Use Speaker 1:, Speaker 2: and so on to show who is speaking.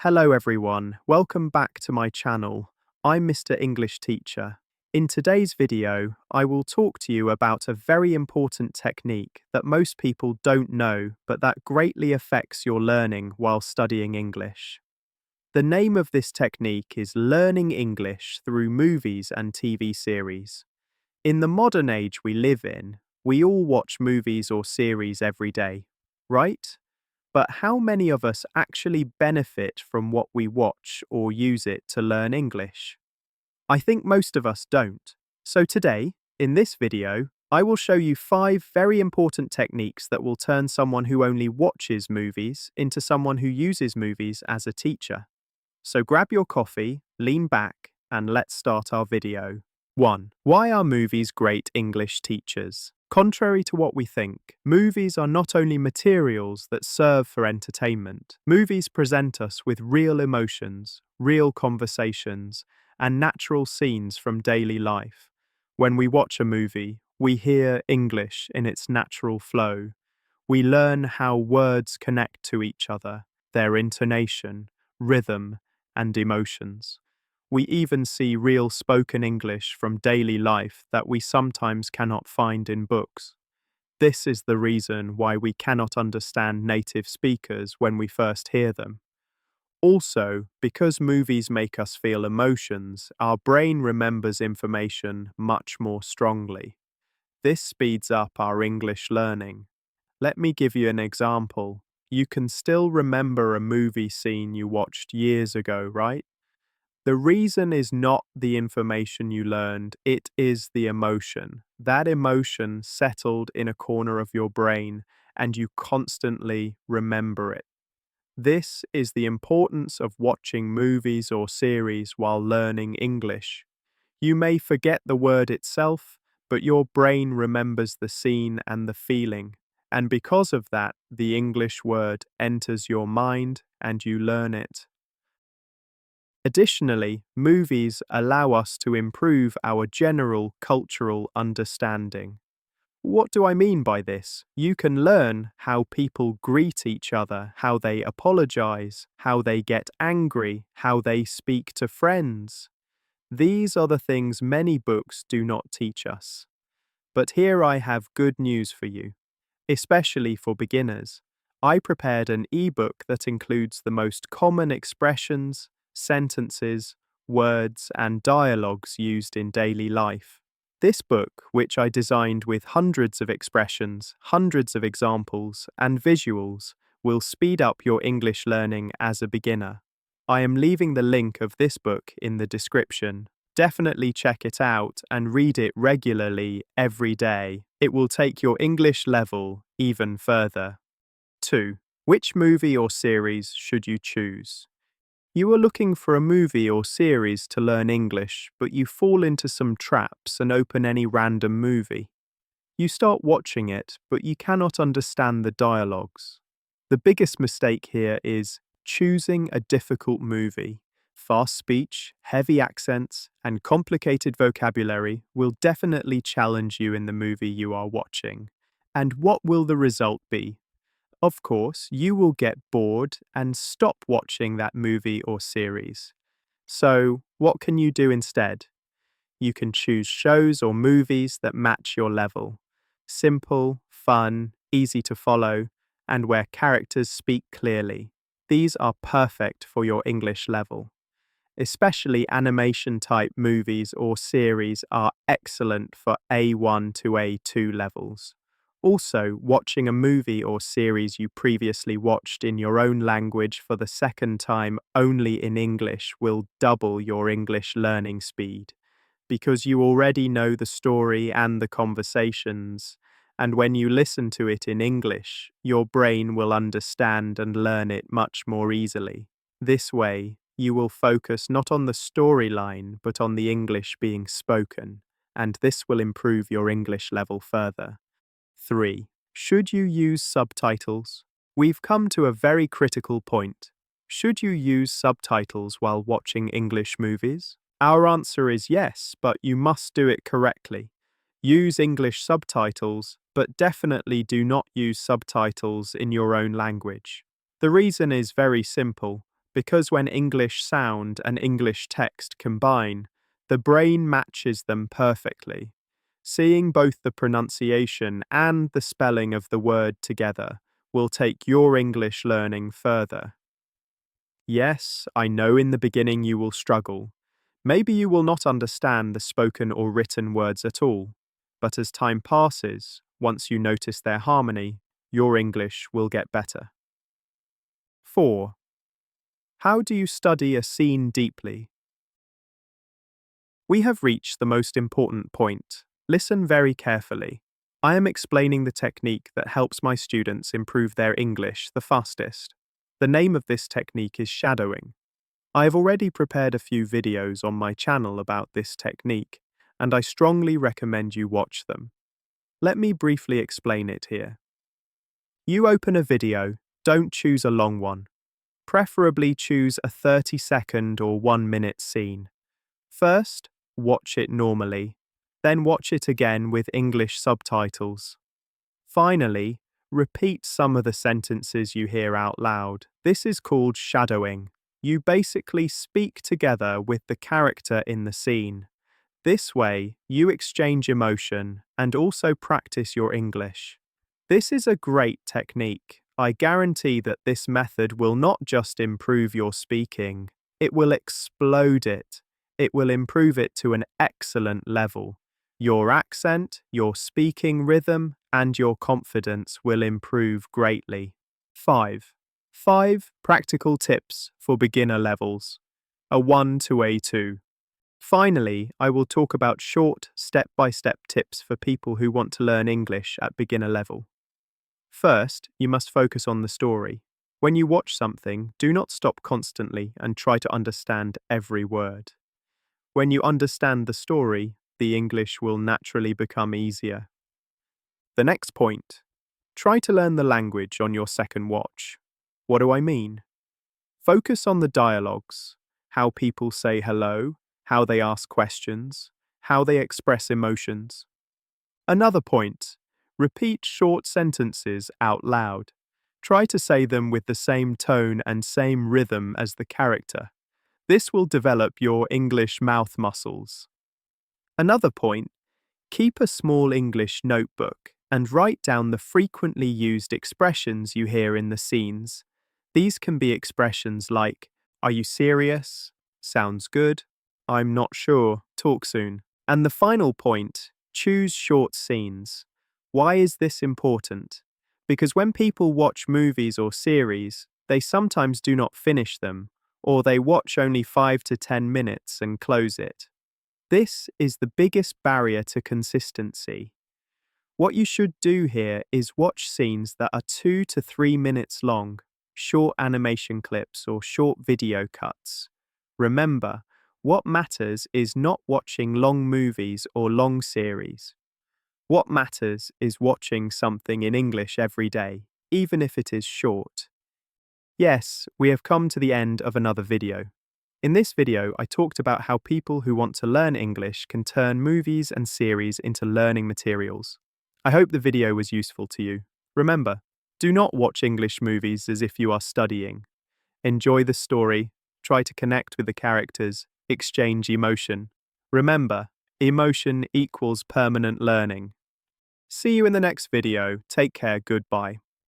Speaker 1: Hello everyone, welcome back to my channel. I'm Mr. English Teacher. In today's video, I will talk to you about a very important technique that most people don't know but that greatly affects your learning while studying English. The name of this technique is learning English through movies and TV series. In the modern age we live in, we all watch movies or series every day, right? But how many of us actually benefit from what we watch or use it to learn English? I think most of us don't. So today, in this video, I will show you 5 very important techniques that will turn someone who only watches movies into someone who uses movies as a teacher. So grab your coffee, lean back, and let's start our video. 1. Why are movies great English teachers? Contrary to what we think, movies are not only materials that serve for entertainment. Movies present us with real emotions, real conversations, and natural scenes from daily life. When we watch a movie, we hear English in its natural flow. We learn how words connect to each other, their intonation, rhythm, and emotions. We even see real spoken English from daily life that we sometimes cannot find in books. This is the reason why we cannot understand native speakers when we first hear them. Also, because movies make us feel emotions, our brain remembers information much more strongly. This speeds up our English learning. Let me give you an example. You can still remember a movie scene you watched years ago, right? The reason is not the information you learned, it is the emotion. That emotion settled in a corner of your brain and you constantly remember it. This is the importance of watching movies or series while learning English. You may forget the word itself, but your brain remembers the scene and the feeling. And because of that, the English word enters your mind and you learn it. Additionally, movies allow us to improve our general cultural understanding. What do I mean by this? You can learn how people greet each other, how they apologize, how they get angry, how they speak to friends. These are the things many books do not teach us. But here I have good news for you, especially for beginners. I prepared an ebook that includes the most common expressions, sentences, words, and dialogues used in daily life. This book, which I designed with hundreds of expressions, hundreds of examples, and visuals, will speed up your English learning as a beginner. I am leaving the link of this book in the description. Definitely check it out and read it regularly every day. It will take your English level even further. 2. Which movie or series should you choose? You are looking for a movie or series to learn English, but you fall into some traps and open any random movie. You start watching it, but you cannot understand the dialogues. The biggest mistake here is choosing a difficult movie. Fast speech, heavy accents, and complicated vocabulary will definitely challenge you in the movie you are watching. And what will the result be? Of course, you will get bored and stop watching that movie or series. So, what can you do instead? You can choose shows or movies that match your level. Simple, fun, easy to follow, and where characters speak clearly. These are perfect for your English level. Especially animation-type movies or series are excellent for A1 to A2 levels. Also, watching a movie or series you previously watched in your own language for the second time only in English will double your English learning speed, because you already know the story and the conversations, and when you listen to it in English, your brain will understand and learn it much more easily. This way, you will focus not on the storyline but on the English being spoken, and this will improve your English level further. 3. Should you use subtitles? We've come to a very critical point. Should you use subtitles while watching English movies? Our answer is yes, but you must do it correctly. Use English subtitles, but definitely do not use subtitles in your own language. The reason is very simple. because when English sound and English text combine, the brain matches them perfectly. Seeing both the pronunciation and the spelling of the word together will take your English learning further. Yes, I know in the beginning you will struggle. Maybe you will not understand the spoken or written words at all, but as time passes, once you notice their harmony, your English will get better. 4. How do you study a scene deeply? We have reached the most important point. Listen very carefully. I am explaining the technique that helps my students improve their English the fastest. The name of this technique is shadowing. I have already prepared a few videos on my channel about this technique, and I strongly recommend you watch them. Let me briefly explain it here. You open a video, don't choose a long one. Preferably choose a 30-second or 1-minute scene. First, watch it normally, then watch it again with English subtitles. Finally, repeat some of the sentences you hear out loud. This is called shadowing. You basically speak together with the character in the scene. This way, you exchange emotion and also practice your English. This is a great technique. I guarantee that this method will not just improve your speaking, it will explode it. It will improve it to an excellent level. Your accent, your speaking rhythm, and your confidence will improve greatly. 5. 5 practical tips for beginner levels. A 1 to A2. Finally, I will talk about short, step-by-step tips for people who want to learn English at beginner level. First, you must focus on the story. When you watch something, do not stop constantly and try to understand every word. When you understand the story, the English will naturally become easier. The next point. Try to learn the language on your second watch. What do I mean? Focus on the dialogues, how people say hello, how they ask questions, how they express emotions. Another point. Repeat short sentences out loud. Try to say them with the same tone and same rhythm as the character. This will develop your English mouth muscles. Another point. Keep a small English notebook and write down the frequently used expressions you hear in the scenes. These can be expressions like, "Are you serious?" "Sounds good." "I'm not sure. Talk soon." And the final point, choose short scenes. Why is this important? Because when people watch movies or series, they sometimes do not finish them, or they watch only 5 to 10 minutes and close it. This is the biggest barrier to consistency. What you should do here is watch scenes that are 2 to 3 minutes long, short animation clips or short video cuts. Remember, what matters is not watching long movies or long series. What matters is watching something in English every day, even if it is short. Yes, we have come to the end of another video. In this video, I talked about how people who want to learn English can turn movies and series into learning materials. I hope the video was useful to you. Remember, do not watch English movies as if you are studying. Enjoy the story, try to connect with the characters, exchange emotion. Remember, emotion equals permanent learning. See you in the next video. Take care. Goodbye.